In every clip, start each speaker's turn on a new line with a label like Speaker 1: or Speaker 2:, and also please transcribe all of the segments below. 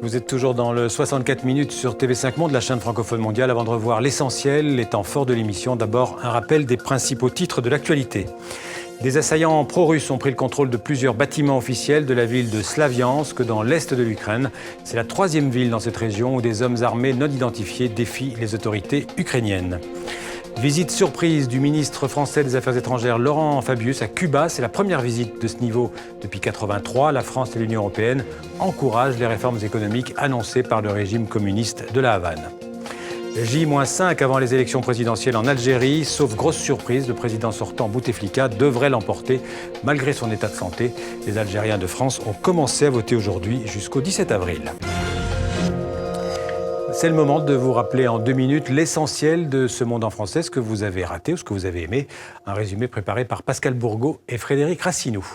Speaker 1: Vous êtes toujours dans le 64 minutes sur TV5 Monde, la chaîne francophone mondiale. Avant de revoir l'essentiel, les temps forts de l'émission, d'abord un rappel des principaux titres de l'actualité. Des assaillants pro-russes ont pris le contrôle de plusieurs bâtiments officiels de la ville de Slaviansk, dans l'est de l'Ukraine. C'est la troisième ville dans cette région où des hommes armés non identifiés défient les autorités ukrainiennes. Visite surprise du ministre français des Affaires étrangères Laurent Fabius à Cuba. C'est la première visite de ce niveau depuis 1983. La France et l'Union européenne encouragent les réformes économiques annoncées par le régime communiste de la Havane. J-5 avant les élections présidentielles en Algérie. Sauf grosse surprise, le président sortant Bouteflika devrait l'emporter malgré son état de santé. Les Algériens de France ont commencé à voter aujourd'hui jusqu'au 17 avril. C'est le moment de vous rappeler en 2 minutes l'essentiel de Ce Monde en français, ce que vous avez raté ou ce que vous avez aimé. Un résumé préparé par Pascal Bourgault et Frédéric Rassinou.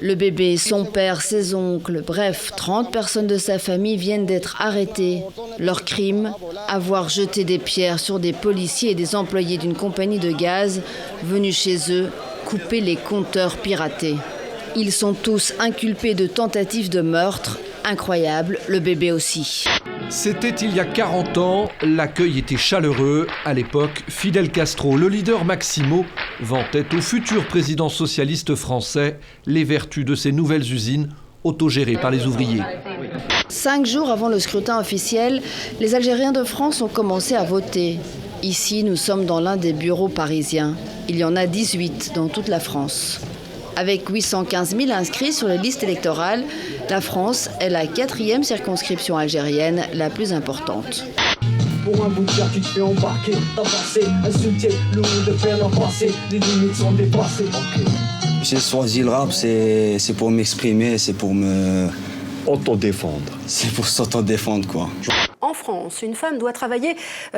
Speaker 2: Le bébé, son père, ses oncles, bref, 30 personnes de sa famille viennent d'être arrêtées. Leur crime, avoir jeté des pierres sur des policiers et des employés d'une compagnie de gaz venus chez eux couper les compteurs piratés. Ils sont tous inculpés de tentatives de meurtre. Incroyable, le bébé aussi.
Speaker 3: C'était il y a 40 ans, l'accueil était chaleureux. À l'époque, Fidel Castro, le leader Maximo, vantait au futur président socialiste français les vertus de ces nouvelles usines autogérées par les ouvriers.
Speaker 2: 5 jours avant le scrutin officiel, les Algériens de France ont commencé à voter. Ici, nous sommes dans l'un des bureaux parisiens. Il y en a 18 dans toute la France. Avec 815 000 inscrits sur les listes électorales, la France est la 4e circonscription algérienne la plus importante.
Speaker 4: Pour un bout de terre, tu te fais embarquer, tabasser, insulter, le monde de faire passer, les limites sont dépassées.
Speaker 5: J'ai choisi le rap, c'est pour m'exprimer, c'est pour me...
Speaker 6: Autodéfendre.
Speaker 5: C'est pour s'autodéfendre, quoi.
Speaker 7: En France, une femme doit travailler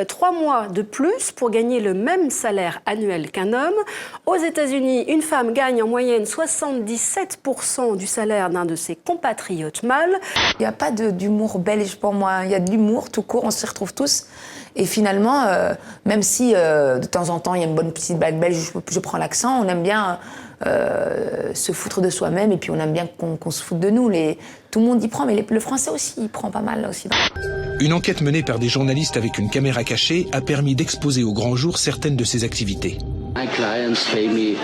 Speaker 7: 3 mois de plus pour gagner le même salaire annuel qu'un homme. Aux États-Unis, une femme gagne en moyenne 77% du salaire d'un de ses compatriotes mâles.
Speaker 8: Il n'y a pas d'humour belge pour moi, il y a de l'humour tout court, on s'y retrouve tous. Et finalement, même si de temps en temps il y a une bonne petite blague belge, je prends l'accent, on aime bien se foutre de soi-même et puis on aime bien qu'on se foute de nous. Tout le monde y prend, mais le français aussi, il prend pas mal là aussi.
Speaker 9: Une enquête menée par des journalistes avec une caméra cachée a permis d'exposer au grand jour certaines de ses activités.
Speaker 10: My clients pay me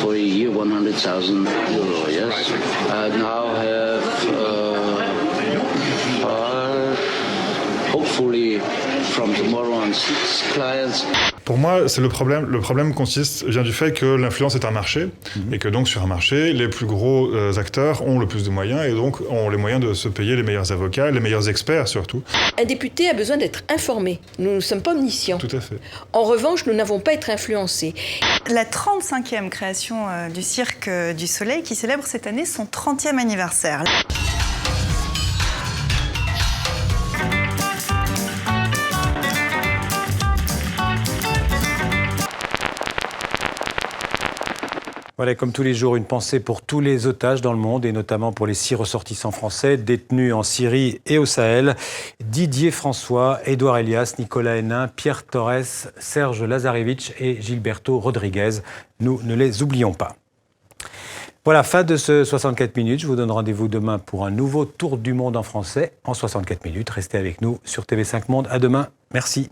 Speaker 10: for a year 100,000 euros, yes. I now have hopefully from tomorrow on 6 clients.
Speaker 6: Pour moi, c'est le problème. Le problème vient du fait que l'influence est un marché et que donc sur un marché, les plus gros acteurs ont le plus de moyens et donc ont les moyens de se payer les meilleurs avocats, les meilleurs experts surtout.
Speaker 11: Un député a besoin d'être informé. Nous ne sommes pas omniscients.
Speaker 6: Tout à fait.
Speaker 11: En revanche, nous n'avons pas à être influencés.
Speaker 12: La 35e création du Cirque du Soleil qui célèbre cette année son 30e anniversaire.
Speaker 1: Voilà, comme tous les jours, une pensée pour tous les otages dans le monde et notamment pour les 6 ressortissants français détenus en Syrie et au Sahel. Didier François, Édouard Elias, Nicolas Hénin, Pierre Torres, Serge Lazarevitch et Gilberto Rodriguez. Nous ne les oublions pas. Voilà, fin de ce 64 minutes. Je vous donne rendez-vous demain pour un nouveau tour du monde en français en 64 minutes. Restez avec nous sur TV5 Monde. À demain. Merci.